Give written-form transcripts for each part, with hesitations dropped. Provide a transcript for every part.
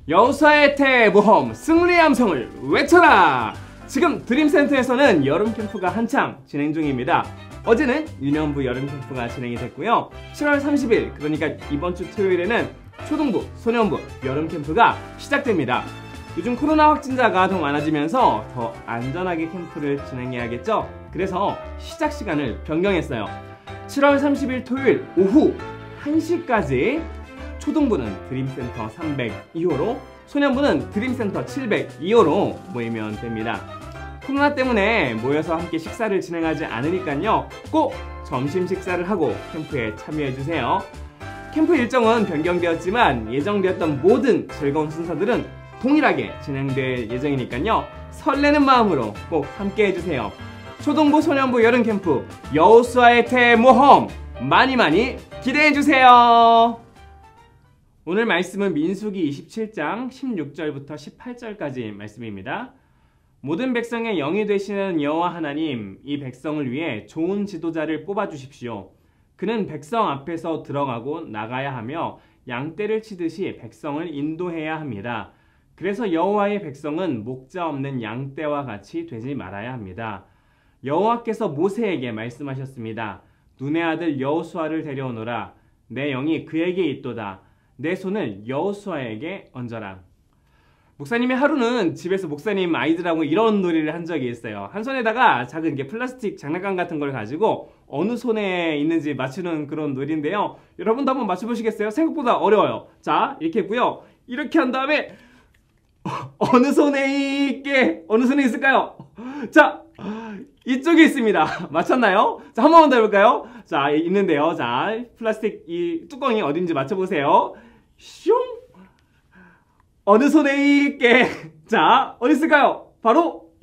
여수와의 대모험 승리의 함성을 외쳐라! 지금 드림센터에서는 여름 캠프가 한창 진행 중입니다. 어제는 유년부 여름 캠프가 진행이 됐고요. 7월 30일, 그러니까 이번 주 토요일에는 초등부, 소년부 여름 캠프가 시작됩니다. 요즘 코로나 확진자가 더 많아지면서 더 안전하게 캠프를 진행해야겠죠? 그래서 시작 시간을 변경했어요. 7월 30일 토요일 오후 1시까지 초등부는 드림센터 302호로, 소년부는 드림센터 702호로 모이면 됩니다. 코로나 때문에 모여서 함께 식사를 진행하지 않으니까요, 꼭 점심 식사를 하고 캠프에 참여해주세요. 캠프 일정은 변경되었지만 예정되었던 모든 즐거운 순서들은 동일하게 진행될 예정이니까요, 설레는 마음으로 꼭 함께 해주세요. 초등부, 소년부 여름 캠프 여수와의 대모험 많이 기대해주세요. 오늘 말씀은 민수기 27장 16절부터 18절까지 말씀입니다. 모든 백성의 영이 되시는 여호와 하나님, 이 백성을 위해 좋은 지도자를 뽑아주십시오. 그는 백성 앞에서 들어가고 나가야 하며 양떼를 치듯이 백성을 인도해야 합니다. 그래서 여호와의 백성은 목자 없는 양떼와 같이 되지 말아야 합니다. 여호와께서 모세에게 말씀하셨습니다. 눈의 아들 여호수아를 데려오너라. 내 영이 그에게 있도다. 내 손을 여호수아에게 얹어라. 목사님의 하루는 집에서 목사님 아이들하고 이런 놀이를 한 적이 있어요. 한 손에다가 작은 플라스틱 장난감 같은 걸 가지고 어느 손에 있는지 맞추는 그런 놀이인데요. 여러분도 한번 맞춰보시겠어요? 생각보다 어려워요. 자, 이렇게 했고요. 이렇게 한 다음에 어느 손에 있을까요? 자, 이쪽에 있습니다. 맞췄나요? 자, 한 번만 더 해볼까요? 자, 있는데요. 자, 플라스틱 이 뚜껑이 어딘지 맞춰보세요. 슝! 어느 손에 있게. 자, 어디 있을까요? 바로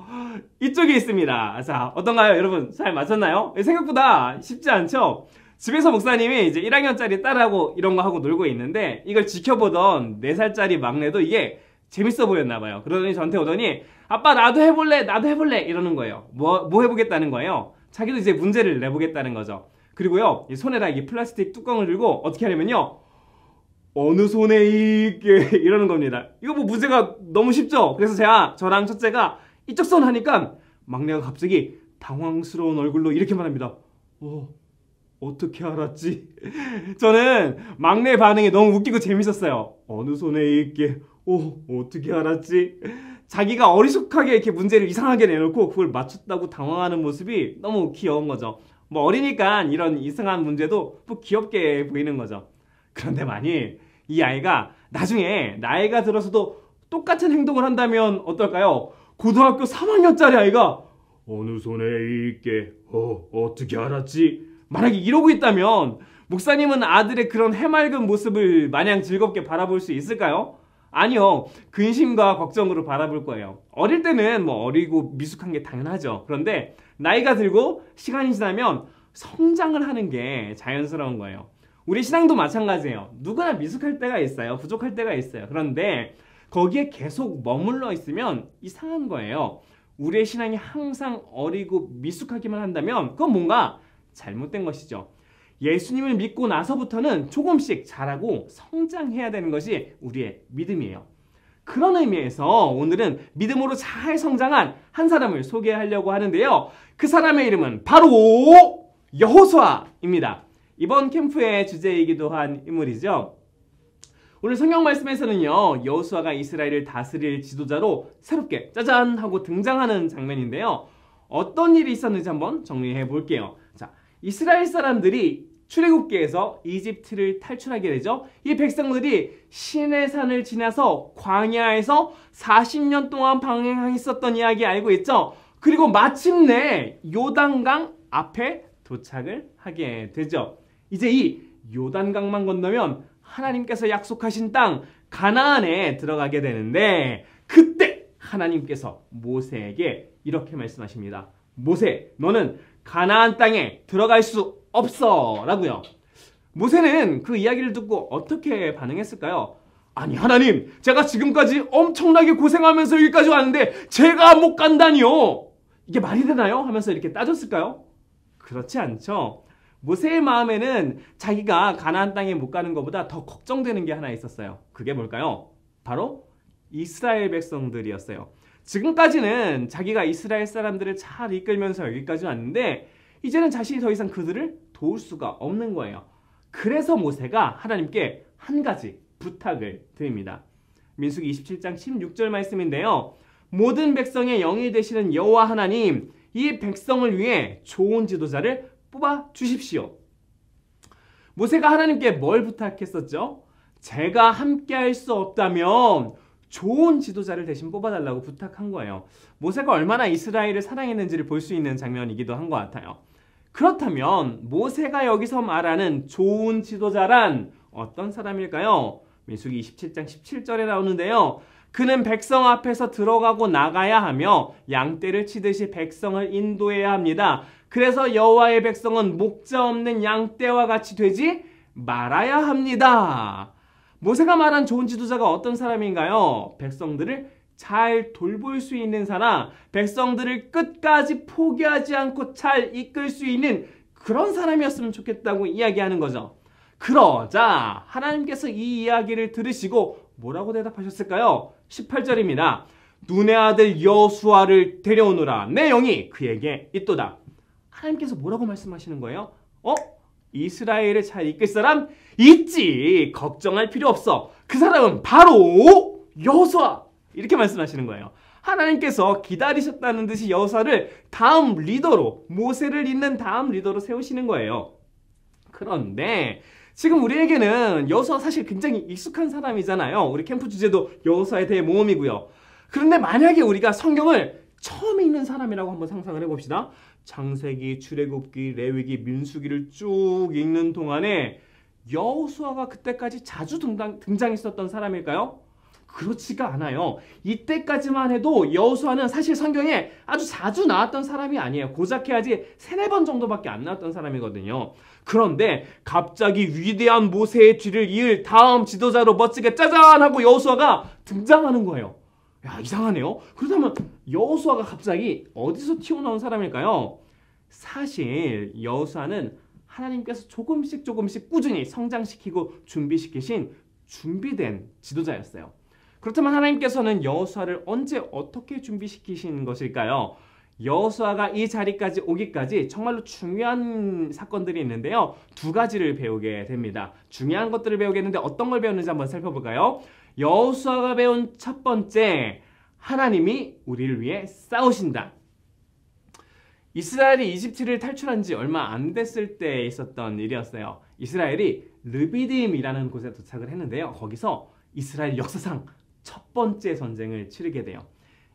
이쪽에 있습니다. 자, 어떤가요? 여러분, 잘 맞췄나요? 생각보다 쉽지 않죠? 집에서 목사님이 이제 1학년짜리 딸하고 이런 거 하고 놀고 있는데, 이걸 지켜보던 4살짜리 막내도 이게 재밌어 보였나 봐요. 그러더니 저한테 오더니, 아빠 나도 해볼래 이러는 거예요. 뭐 해보겠다는 거예요? 자기도 이제 문제를 내보겠다는 거죠. 그리고요, 이 손에다 이 플라스틱 뚜껑을 들고 어떻게 하냐면요, 어느 손에 있게 이러는 겁니다. 이거 뭐 문제가 너무 쉽죠? 그래서 저랑 첫째가 이쪽 손 하니까 막내가 갑자기 당황스러운 얼굴로 이렇게 말합니다. 어떻게 알았지? 저는 막내 반응이 너무 웃기고 재밌었어요. 어느 손에 있게, 어떻게 알았지? 자기가 어리숙하게 이렇게 문제를 이상하게 내놓고 그걸 맞췄다고 당황하는 모습이 너무 귀여운 거죠. 뭐 어리니까 이런 이상한 문제도 뭐 귀엽게 보이는 거죠. 그런데 만일 이 아이가 나중에 나이가 들어서도 똑같은 행동을 한다면 어떨까요? 고등학교 3학년짜리 아이가 어느 손에 있게, 어떻게 알았지? 만약에 이러고 있다면 목사님은 아들의 그런 해맑은 모습을 마냥 즐겁게 바라볼 수 있을까요? 아니요. 근심과 걱정으로 바라볼 거예요. 어릴 때는 뭐 어리고 미숙한 게 당연하죠. 그런데 나이가 들고 시간이 지나면 성장을 하는 게 자연스러운 거예요. 우리 신앙도 마찬가지예요. 누구나 미숙할 때가 있어요. 부족할 때가 있어요. 그런데 거기에 계속 머물러 있으면 이상한 거예요. 우리의 신앙이 항상 어리고 미숙하기만 한다면 그건 뭔가 잘못된 것이죠. 예수님을 믿고 나서부터는 조금씩 자라고 성장해야 되는 것이 우리의 믿음이에요. 그런 의미에서 오늘은 믿음으로 잘 성장한 한 사람을 소개하려고 하는데요. 그 사람의 이름은 바로 여호수아입니다. 이번 캠프의 주제이기도 한 인물이죠. 오늘 성경 말씀에서는요, 여호수아가 이스라엘을 다스릴 지도자로 새롭게 짜잔 하고 등장하는 장면인데요. 어떤 일이 있었는지 한번 정리해 볼게요. 자, 이스라엘 사람들이 출애굽기에서 이집트를 탈출하게 되죠. 이 백성들이 시내산을 지나서 광야에서 40년 동안 방황했었던 이야기 알고 있죠. 그리고 마침내 요단강 앞에 도착을 하게 되죠. 이제 이 요단강만 건너면 하나님께서 약속하신 땅 가나안에 들어가게 되는데, 그때 하나님께서 모세에게 이렇게 말씀하십니다. 모세, 너는 가나안 땅에 들어갈 수 없어 라고요. 모세는 그 이야기를 듣고 어떻게 반응했을까요? 아니 하나님, 제가 지금까지 엄청나게 고생하면서 여기까지 왔는데 제가 못 간다니요, 이게 말이 되나요? 하면서 이렇게 따졌을까요? 그렇지 않죠. 모세의 마음에는 자기가 가나안 땅에 못 가는 것보다 더 걱정되는 게 하나 있었어요. 그게 뭘까요? 바로 이스라엘 백성들이었어요. 지금까지는 자기가 이스라엘 사람들을 잘 이끌면서 여기까지 왔는데 이제는 자신이 더 이상 그들을 도울 수가 없는 거예요. 그래서 모세가 하나님께 한 가지 부탁을 드립니다. 민수기 27장 16절 말씀인데요. 모든 백성의 영이 되시는 여호와 하나님, 이 백성을 위해 좋은 지도자를 뽑아 주십시오. 모세가 하나님께 뭘 부탁했었죠? 제가 함께 할 수 없다면 좋은 지도자를 대신 뽑아달라고 부탁한 거예요. 모세가 얼마나 이스라엘을 사랑했는지를 볼 수 있는 장면이기도 한 것 같아요. 그렇다면 모세가 여기서 말하는 좋은 지도자란 어떤 사람일까요? 민수기 27장 17절에 나오는데요. 그는 백성 앞에서 들어가고 나가야 하며 양떼를 치듯이 백성을 인도해야 합니다. 그래서 여호와의 백성은 목자 없는 양떼와 같이 되지 말아야 합니다. 모세가 말한 좋은 지도자가 어떤 사람인가요? 백성들을 잘 돌볼 수 있는 사람, 백성들을 끝까지 포기하지 않고 잘 이끌 수 있는 그런 사람이었으면 좋겠다고 이야기하는 거죠. 그러자 하나님께서 이 이야기를 들으시고 뭐라고 대답하셨을까요? 18절입니다. 눈의 아들 여호수아를 데려오노라. 내 영이 그에게 있도다. 하나님께서 뭐라고 말씀하시는 거예요? 이스라엘을 잘 이끌 사람 있지. 걱정할 필요 없어. 그 사람은 바로 여호수아. 이렇게 말씀하시는 거예요. 하나님께서 기다리셨다는 듯이 여호수아를 다음 리더로, 모세를 잇는 다음 리더로 세우시는 거예요. 그런데 지금 우리에게는 여호수아 사실 굉장히 익숙한 사람이잖아요. 우리 캠프 주제도 여호수아에 대해 모험이고요. 그런데 만약에 우리가 성경을 처음 읽는 사람이라고 한번 상상을 해봅시다. 창세기, 출애굽기, 레위기, 민수기를 쭉 읽는 동안에 여호수아가 그때까지 자주 등장했었던 사람일까요? 그렇지가 않아요. 이때까지만 해도 여호수아는 사실 성경에 아주 자주 나왔던 사람이 아니에요. 고작 해야지 3-4번 정도밖에 안 나왔던 사람이거든요. 그런데 갑자기 위대한 모세의 뒤를 이을 다음 지도자로 멋지게 짜잔 하고 여호수아가 등장하는 거예요. 야, 이상하네요. 그렇다면 여호수아가 갑자기 어디서 튀어나온 사람일까요? 사실 여호수아는 하나님께서 조금씩 꾸준히 성장시키고 준비시키신 준비된 지도자였어요. 그렇다면 하나님께서는 여호수아를 언제 어떻게 준비시키신 것일까요? 여호수아가 이 자리까지 오기까지 정말로 중요한 사건들이 있는데요. 2가지를 배우게 됩니다. 중요한 것들을 배우겠는데 어떤 걸 배웠는지 한번 살펴볼까요? 여호수아가 배운 첫 번째, 하나님이 우리를 위해 싸우신다. 이스라엘이 이집트를 탈출한 지 얼마 안 됐을 때 있었던 일이었어요. 이스라엘이 르비딤이라는 곳에 도착을 했는데요. 거기서 이스라엘 역사상 첫 번째 전쟁을 치르게 돼요.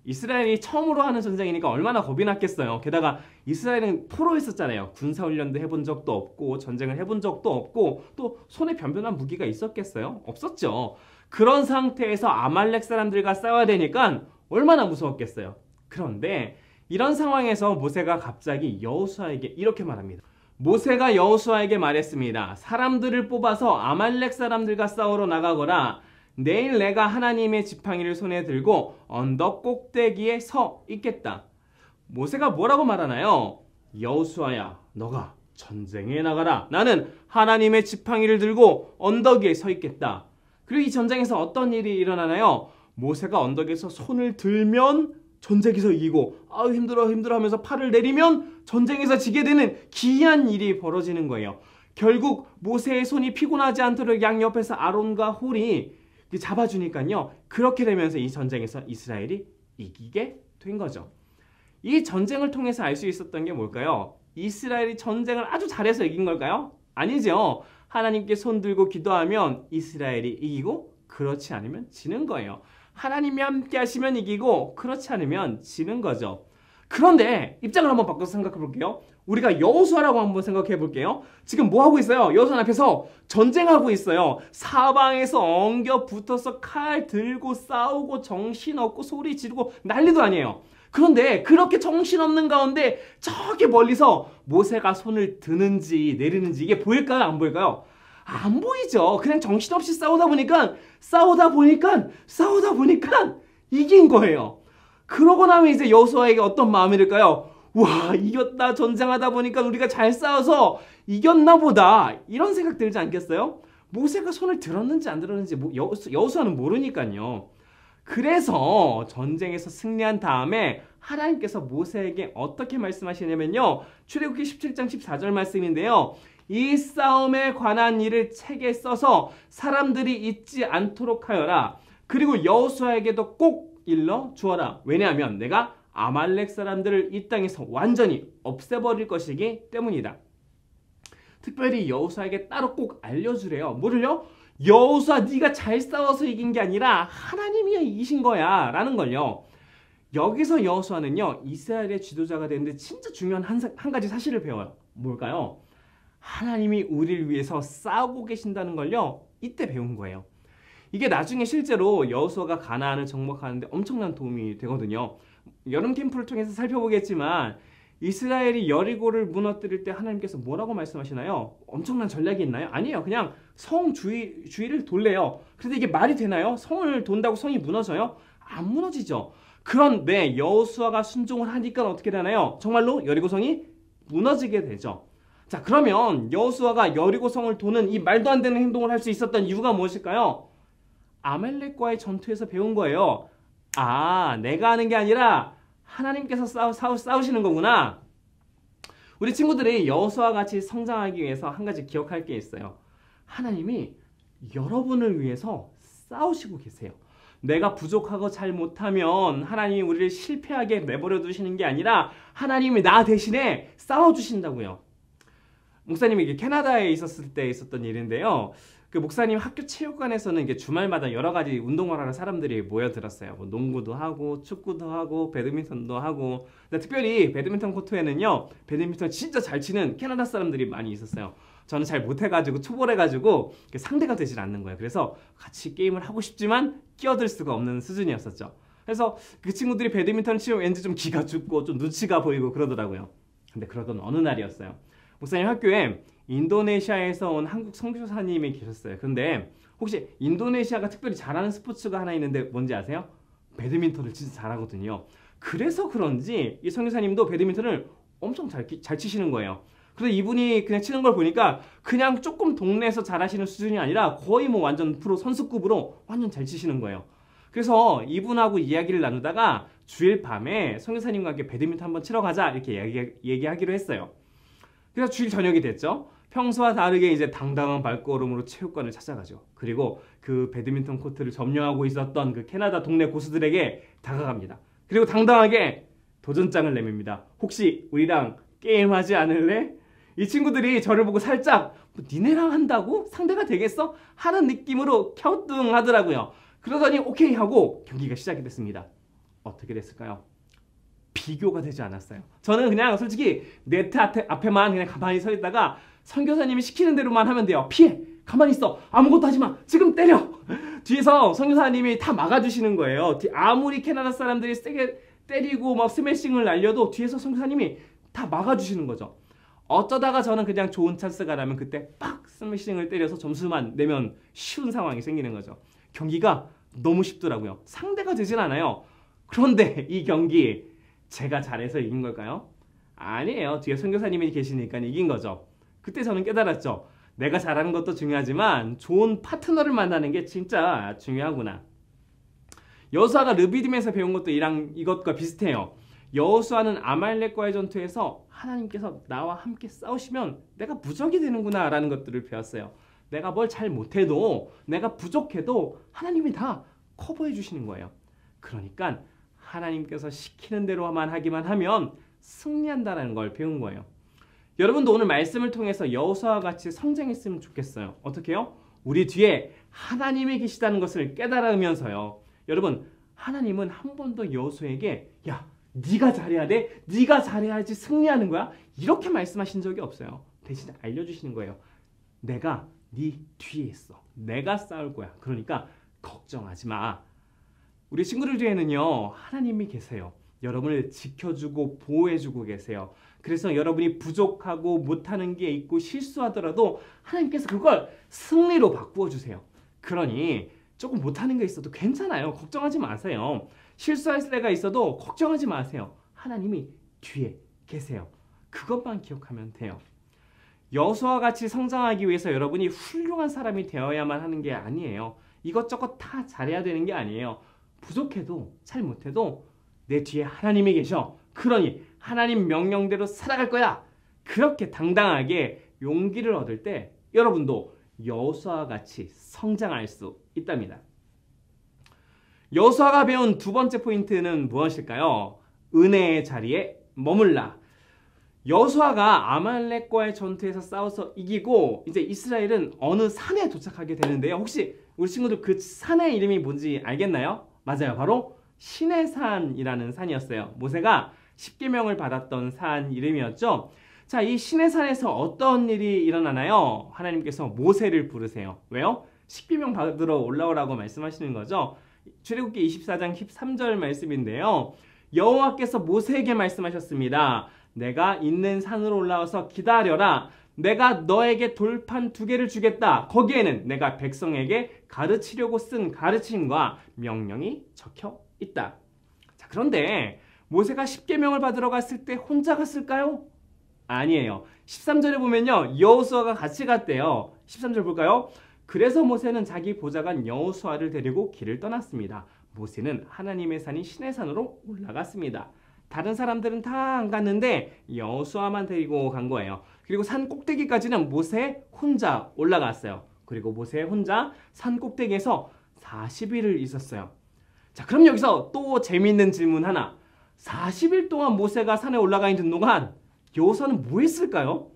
이스라엘이 처음으로 하는 전쟁이니까 얼마나 겁이 났겠어요. 게다가 이스라엘은 프로였었잖아요. 군사훈련도 해본 적도 없고 전쟁을 해본 적도 없고 또 손에 변변한 무기가 있었겠어요? 없었죠. 그런 상태에서 아말렉 사람들과 싸워야 되니까 얼마나 무서웠겠어요. 그런데 이런 상황에서 모세가 갑자기 여호수아에게 이렇게 말합니다. 모세가 여호수아에게 말했습니다. 사람들을 뽑아서 아말렉 사람들과 싸우러 나가거라. 내일 내가 하나님의 지팡이를 손에 들고 언덕 꼭대기에 서 있겠다. 모세가 뭐라고 말하나요? 여호수아야, 너가 전쟁에 나가라. 나는 하나님의 지팡이를 들고 언덕 위에 서 있겠다. 그리고 이 전쟁에서 어떤 일이 일어나나요? 모세가 언덕에서 손을 들면 전쟁에서 이기고 아유 힘들어 하면서 팔을 내리면 전쟁에서 지게 되는 기이한 일이 벌어지는 거예요. 결국 모세의 손이 피곤하지 않도록 양옆에서 아론과 홀이 잡아주니까요. 그렇게 되면서 이 전쟁에서 이스라엘이 이기게 된 거죠. 이 전쟁을 통해서 알 수 있었던 게 뭘까요? 이스라엘이 전쟁을 아주 잘해서 이긴 걸까요? 아니죠. 하나님께 손 들고 기도하면 이스라엘이 이기고 그렇지 않으면 지는 거예요. 하나님이 함께 하시면 이기고 그렇지 않으면 지는 거죠. 그런데 입장을 한번 바꿔서 생각해 볼게요. 우리가 여호수아라고 한번 생각해 볼게요. 지금 뭐 하고 있어요? 여호수아 앞에서 전쟁하고 있어요. 사방에서 엉겨 붙어서 칼 들고 싸우고 정신없고 소리 지르고 난리도 아니에요. 그런데 그렇게 정신없는 가운데 저기 멀리서 모세가 손을 드는지 내리는지 이게 보일까요? 안 보일까요? 안 보이죠. 그냥 정신없이 싸우다 보니까 이긴 거예요. 그러고 나면 이제 여호수아에게 어떤 마음이 들까요? 와, 이겼다. 전쟁하다 보니까 우리가 잘 싸워서 이겼나 보다. 이런 생각 들지 않겠어요? 모세가 손을 들었는지 안 들었는지 여호수아는 모르니까요. 그래서 전쟁에서 승리한 다음에 하나님께서 모세에게 어떻게 말씀하시냐면요. 출애굽기 17장 14절 말씀인데요. 이 싸움에 관한 일을 책에 써서 사람들이 잊지 않도록 하여라. 그리고 여호수아에게도 꼭 일러 주어라. 왜냐하면 내가 아말렉 사람들을 이 땅에서 완전히 없애버릴 것이기 때문이다. 특별히 여호수아에게 따로 꼭 알려주래요. 뭐를요? 여호수아 네가 잘 싸워서 이긴 게 아니라 하나님이 이기신 거야 라는 걸요. 여기서 여호수아는요 이스라엘의 지도자가 되는데 진짜 중요한 한 가지 사실을 배워요. 뭘까요? 하나님이 우리를 위해서 싸우고 계신다는 걸요 이때 배운 거예요. 이게 나중에 실제로 여호수아가 가나안을 정복하는데 엄청난 도움이 되거든요. 여름 캠프를 통해서 살펴보겠지만 이스라엘이 여리고를 무너뜨릴 때 하나님께서 뭐라고 말씀하시나요? 엄청난 전략이 있나요? 아니에요. 그냥 성 주위를 돌래요. 그런데 이게 말이 되나요? 성을 돈다고 성이 무너져요? 안 무너지죠. 그런데 여호수아가 순종을 하니까 어떻게 되나요? 정말로 여리고성이 무너지게 되죠. 자, 그러면 여호수아가 여리고성을 도는 이 말도 안 되는 행동을 할 수 있었던 이유가 무엇일까요? 아말렉과의 전투에서 배운 거예요. 아, 내가 하는 게 아니라 하나님께서 싸우시는 거구나. 우리 친구들이 여호수아와 같이 성장하기 위해서 한 가지 기억할 게 있어요. 하나님이 여러분을 위해서 싸우시고 계세요. 내가 부족하고 잘 못하면 하나님이 우리를 실패하게 내버려 두시는 게 아니라 하나님이 나 대신에 싸워주신다고요. 목사님이 이게 캐나다에 있었을 때 있었던 일인데요. 그 목사님 학교 체육관에서는 이게 주말마다 여러 가지 운동을 하는 사람들이 모여들었어요. 뭐 농구도 하고 축구도 하고 배드민턴도 하고. 근데 특별히 배드민턴 코트에는요. 배드민턴 진짜 잘 치는 캐나다 사람들이 많이 있었어요. 저는 잘 못해가지고 초보래가지고 상대가 되질 않는 거예요. 그래서 같이 게임을 하고 싶지만 끼어들 수가 없는 수준이었었죠. 그래서 그 친구들이 배드민턴을 치면 왠지 좀 기가 죽고 좀 눈치가 보이고 그러더라고요. 근데 그러던 어느 날이었어요. 목사님 학교에 인도네시아에서 온 한국 선교사님이 계셨어요. 그런데 혹시 인도네시아가 특별히 잘하는 스포츠가 하나 있는데 뭔지 아세요? 배드민턴을 진짜 잘하거든요. 그래서 그런지 이 선교사님도 배드민턴을 엄청 잘 치시는 거예요. 그래서 이분이 그냥 치는 걸 보니까 그냥 조금 동네에서 잘하시는 수준이 아니라 거의 뭐 완전 프로 선수급으로 완전 잘 치시는 거예요. 그래서 이분하고 이야기를 나누다가 주일 밤에 선교사님과 함께 배드민턴 한번 치러 가자 이렇게 얘기하기로 했어요. 그래서 주일 저녁이 됐죠. 평소와 다르게 이제 당당한 발걸음으로 체육관을 찾아가죠. 그리고 그 배드민턴 코트를 점령하고 있었던 그 캐나다 동네 고수들에게 다가갑니다. 그리고 당당하게 도전장을 내밉니다. 혹시 우리랑 게임하지 않을래? 이 친구들이 저를 보고 살짝 뭐, 니네랑 한다고? 상대가 되겠어? 하는 느낌으로 갸우뚱하더라고요. 그러더니 오케이 하고 경기가 시작이 됐습니다. 어떻게 됐을까요? 비교가 되지 않았어요. 저는 그냥 솔직히 네트 앞에만 그냥 가만히 서 있다가 선교사님이 시키는 대로만 하면 돼요. 피해! 가만히 있어! 아무것도 하지 마! 지금 때려! 뒤에서 선교사님이 다 막아주시는 거예요. 아무리 캐나다 사람들이 세게 때리고 막 스매싱을 날려도 뒤에서 선교사님이 다 막아주시는 거죠. 어쩌다가 저는 그냥 좋은 찬스가 나면 그때 빡 스매싱을 때려서 점수만 내면 쉬운 상황이 생기는 거죠. 경기가 너무 쉽더라고요. 상대가 되진 않아요. 그런데 이 경기 제가 잘해서 이긴 걸까요? 아니에요. 뒤에 선교사님이 계시니까 이긴 거죠. 그때 저는 깨달았죠. 내가 잘하는 것도 중요하지만 좋은 파트너를 만나는 게 진짜 중요하구나. 여호수아가 르비딤에서 배운 것도 이것과 비슷해요. 여호수아는 아말렉과의 전투에서 하나님께서 나와 함께 싸우시면 내가 무적이 되는구나 라는 것들을 배웠어요. 내가 뭘 잘 못해도 내가 부족해도 하나님이 다 커버해 주시는 거예요. 그러니까 하나님께서 시키는 대로만 하기만 하면 승리한다는 걸 배운 거예요. 여러분도 오늘 말씀을 통해서 여호수아와 같이 성장했으면 좋겠어요. 어떻게 해요? 우리 뒤에 하나님이 계시다는 것을 깨달으면서요. 여러분, 하나님은 한 번도 여호수아에게 야, 네가 잘해야 돼. 네가 잘해야지 승리하는 거야. 이렇게 말씀하신 적이 없어요. 대신 알려주시는 거예요. 내가 네 뒤에 있어. 내가 싸울 거야. 그러니까 걱정하지 마. 우리 친구들 뒤에는요. 하나님이 계세요. 여러분을 지켜주고 보호해주고 계세요. 그래서 여러분이 부족하고 못하는 게 있고 실수하더라도 하나님께서 그걸 승리로 바꾸어 주세요. 그러니 조금 못하는 게 있어도 괜찮아요. 걱정하지 마세요. 실수할 때가 있어도 걱정하지 마세요. 하나님이 뒤에 계세요. 그것만 기억하면 돼요. 여호수아와 같이 성장하기 위해서 여러분이 훌륭한 사람이 되어야만 하는 게 아니에요. 이것저것 다 잘해야 되는 게 아니에요. 부족해도 잘 못해도 내 뒤에 하나님이 계셔. 그러니 하나님 명령대로 살아갈 거야. 그렇게 당당하게 용기를 얻을 때 여러분도 여호수아와 같이 성장할 수 있답니다. 여호수아가 배운 두 번째 포인트는 무엇일까요? 은혜의 자리에 머물라. 여호수아가 아말렉과의 전투에서 싸워서 이기고 이제 이스라엘은 어느 산에 도착하게 되는데요. 혹시 우리 친구들 그 산의 이름이 뭔지 알겠나요? 맞아요. 바로 시내산이라는 산이었어요. 모세가 십계명을 받았던 산 이름이었죠. 자, 이 시내산에서 어떤 일이 일어나나요? 하나님께서 모세를 부르세요. 왜요? 십계명 받으러 올라오라고 말씀하시는 거죠. 출애굽기 24장 13절 말씀인데요. 여호와께서 모세에게 말씀하셨습니다. 내가 있는 산으로 올라와서 기다려라. 내가 너에게 돌판 2개를 주겠다. 거기에는 내가 백성에게 가르치려고 쓴 가르침과 명령이 적혀 있다. 자, 그런데 모세가 십계명을 받으러 갔을 때 혼자 갔을까요? 아니에요. 13절에 보면요. 여호수아가 같이 갔대요. 13절 볼까요? 그래서 모세는 자기 보좌관 여호수아를 데리고 길을 떠났습니다. 모세는 하나님의 산인 시내산으로 올라갔습니다. 다른 사람들은 다 안 갔는데 여호수아만 데리고 간 거예요. 그리고 산 꼭대기까지는 모세 혼자 올라갔어요. 그리고 모세 혼자 산 꼭대기에서 40일을 있었어요. 자, 그럼 여기서 또 재미있는 질문 하나. 40일 동안 모세가 산에 올라가 있는 동안 여호수아는 뭐 했을까요?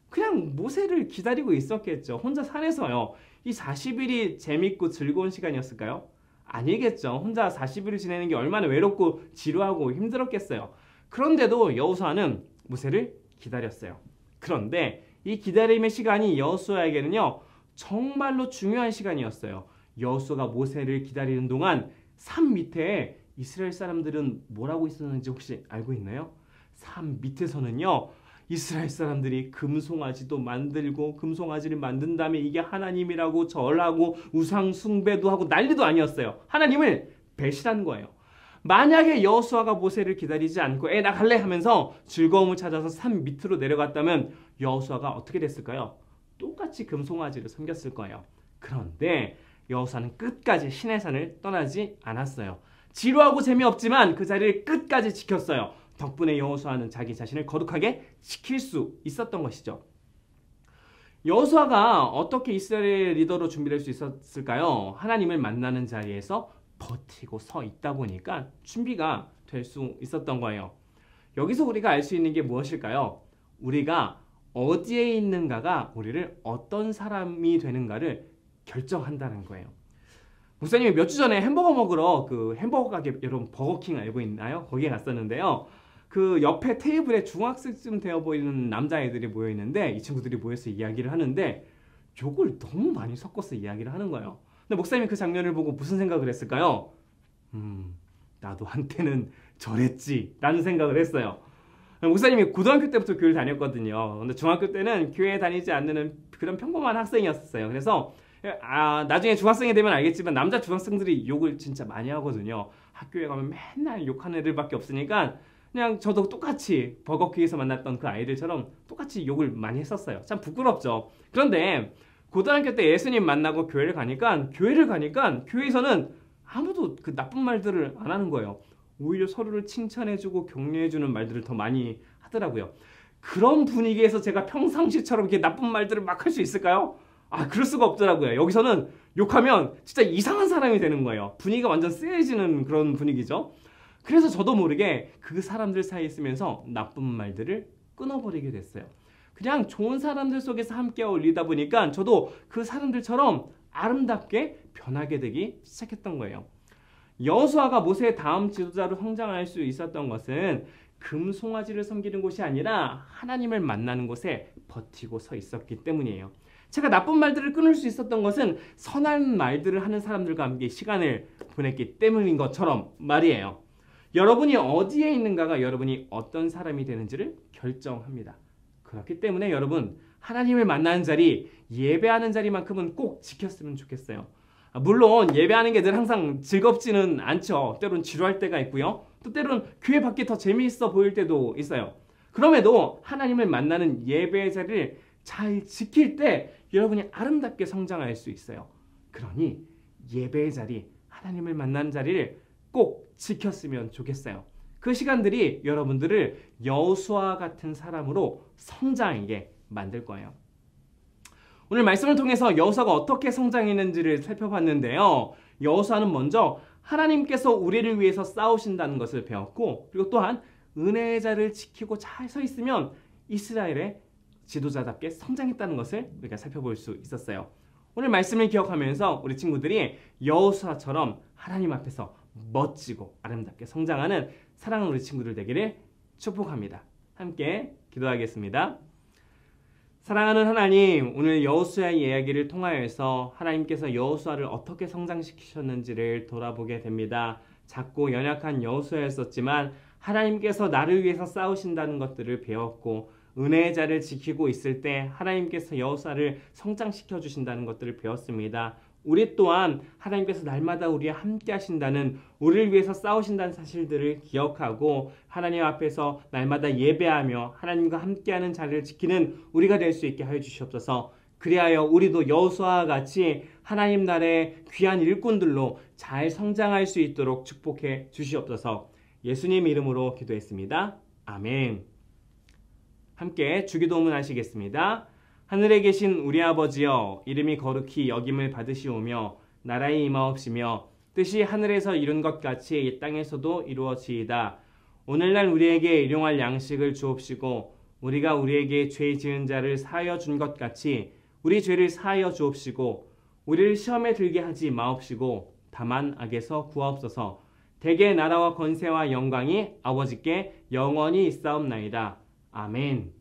그냥 모세를 기다리고 있었겠죠. 혼자 산에서요. 이 40일이 재밌고 즐거운 시간이었을까요? 아니겠죠. 혼자 40일을 지내는 게 얼마나 외롭고 지루하고 힘들었겠어요. 그런데도 여호수아는 모세를 기다렸어요. 그런데 이 기다림의 시간이 여호수아에게는요, 정말로 중요한 시간이었어요. 여호수아가 모세를 기다리는 동안 산 밑에 이스라엘 사람들은 뭘 하고 있었는지 혹시 알고 있나요? 산 밑에서는요, 이스라엘 사람들이 금송아지도 만들고 금송아지를 만든 다음에 이게 하나님이라고 절하고 우상 숭배도 하고 난리도 아니었어요. 하나님을 배신한 거예요. 만약에 여호수아가 모세를 기다리지 않고 나 갈래 하면서 즐거움을 찾아서 산 밑으로 내려갔다면 여호수아가 어떻게 됐을까요? 똑같이 금송아지를 섬겼을 거예요. 그런데 여호수아는 끝까지 시내산을 떠나지 않았어요. 지루하고 재미없지만 그 자리를 끝까지 지켰어요. 덕분에 여호수아는 자기 자신을 거룩하게 지킬 수 있었던 것이죠. 여호수아가 어떻게 이스라엘 리더로 준비될 수 있었을까요? 하나님을 만나는 자리에서 버티고 서 있다 보니까 준비가 될 수 있었던 거예요. 여기서 우리가 알 수 있는 게 무엇일까요? 우리가 어디에 있는가가 우리를 어떤 사람이 되는가를 결정한다는 거예요. 목사님이 몇 주 전에 햄버거 먹으러 그 햄버거 가게, 여러분 버거킹 알고 있나요? 거기에 갔었는데요. 그 옆에 테이블에 중학생쯤 되어 보이는 남자애들이 모여 있는데 이 친구들이 모여서 이야기를 하는데 욕을 너무 많이 섞어서 이야기를 하는 거예요. 근데 목사님이 그 장면을 보고 무슨 생각을 했을까요? 나도 한때는 저랬지 라는 생각을 했어요. 목사님이 고등학교 때부터 교회를 다녔거든요. 근데 중학교 때는 교회 다니지 않는 그런 평범한 학생이었어요. 그래서 나중에 중학생이 되면 알겠지만 남자 중학생들이 욕을 진짜 많이 하거든요. 학교에 가면 맨날 욕하는 애들밖에 없으니까 그냥 저도 똑같이 버거킹에서 만났던 그 아이들처럼 똑같이 욕을 많이 했었어요. 참 부끄럽죠. 그런데 고등학교 때 예수님 만나고 교회를 가니까 교회에서는 아무도 그 나쁜 말들을 안 하는 거예요. 오히려 서로를 칭찬해주고 격려해주는 말들을 더 많이 하더라고요. 그런 분위기에서 제가 평상시처럼 이렇게 나쁜 말들을 막 할 수 있을까요? 그럴 수가 없더라고요. 여기서는 욕하면 진짜 이상한 사람이 되는 거예요. 분위기가 완전 쎄해지는 그런 분위기죠. 그래서 저도 모르게 그 사람들 사이에 있으면서 나쁜 말들을 끊어버리게 됐어요. 그냥 좋은 사람들 속에서 함께 어울리다 보니까 저도 그 사람들처럼 아름답게 변하게 되기 시작했던 거예요. 여호수아가 모세의 다음 지도자로 성장할 수 있었던 것은 금송아지를 섬기는 곳이 아니라 하나님을 만나는 곳에 버티고 서 있었기 때문이에요. 제가 나쁜 말들을 끊을 수 있었던 것은 선한 말들을 하는 사람들과 함께 시간을 보냈기 때문인 것처럼 말이에요. 여러분이 어디에 있는가가 여러분이 어떤 사람이 되는지를 결정합니다. 그렇기 때문에 여러분, 하나님을 만나는 자리, 예배하는 자리만큼은 꼭 지켰으면 좋겠어요. 물론 예배하는 게 늘 항상 즐겁지는 않죠. 때론 지루할 때가 있고요. 또 때론 교회 밖이 더 재미있어 보일 때도 있어요. 그럼에도 하나님을 만나는 예배의 자리를 잘 지킬 때 여러분이 아름답게 성장할 수 있어요. 그러니 예배의 자리, 하나님을 만나는 자리를 꼭 지켰으면 좋겠어요. 그 시간들이 여러분들을 여호수아 같은 사람으로 성장하게 만들 거예요. 오늘 말씀을 통해서 여호수아가 어떻게 성장했는지를 살펴봤는데요. 여호수아는 먼저 하나님께서 우리를 위해서 싸우신다는 것을 배웠고, 그리고 또한 은혜의 자를 지키고 잘 서 있으면 이스라엘의 지도자답게 성장했다는 것을 우리가 살펴볼 수 있었어요. 오늘 말씀을 기억하면서 우리 친구들이 여호수아처럼 하나님 앞에서 멋지고 아름답게 성장하는 사랑하는 우리 친구들 되기를 축복합니다. 함께 기도하겠습니다. 사랑하는 하나님, 오늘 여호수아의 이야기를 통하여서 하나님께서 여호수아를 어떻게 성장시키셨는지를 돌아보게 됩니다. 작고 연약한 여호수아였었지만 하나님께서 나를 위해서 싸우신다는 것들을 배웠고, 은혜의 자를 지키고 있을 때 하나님께서 여호수아를 성장시켜 주신다는 것들을 배웠습니다. 우리 또한 하나님께서 날마다 우리와 함께 하신다는, 우리를 위해서 싸우신다는 사실들을 기억하고 하나님 앞에서 날마다 예배하며 하나님과 함께하는 자리를 지키는 우리가 될 수 있게 하여 주시옵소서. 그리하여 우리도 여호수아와 같이 하나님 나라의 귀한 일꾼들로 잘 성장할 수 있도록 축복해 주시옵소서. 예수님 이름으로 기도했습니다. 아멘. 함께 주기도문 하시겠습니다. 하늘에 계신 우리 아버지여, 이름이 거룩히 여김을 받으시오며 나라의 임하옵시며 뜻이 하늘에서 이룬 것 같이 이 땅에서도 이루어지이다. 오늘날 우리에게 일용할 양식을 주옵시고 우리가 우리에게 죄 지은 자를 사하여 준 것 같이 우리 죄를 사하여 주옵시고 우리를 시험에 들게 하지 마옵시고 다만 악에서 구하옵소서. 대개 나라와 권세와 영광이 아버지께 영원히 있사옵나이다. 아멘.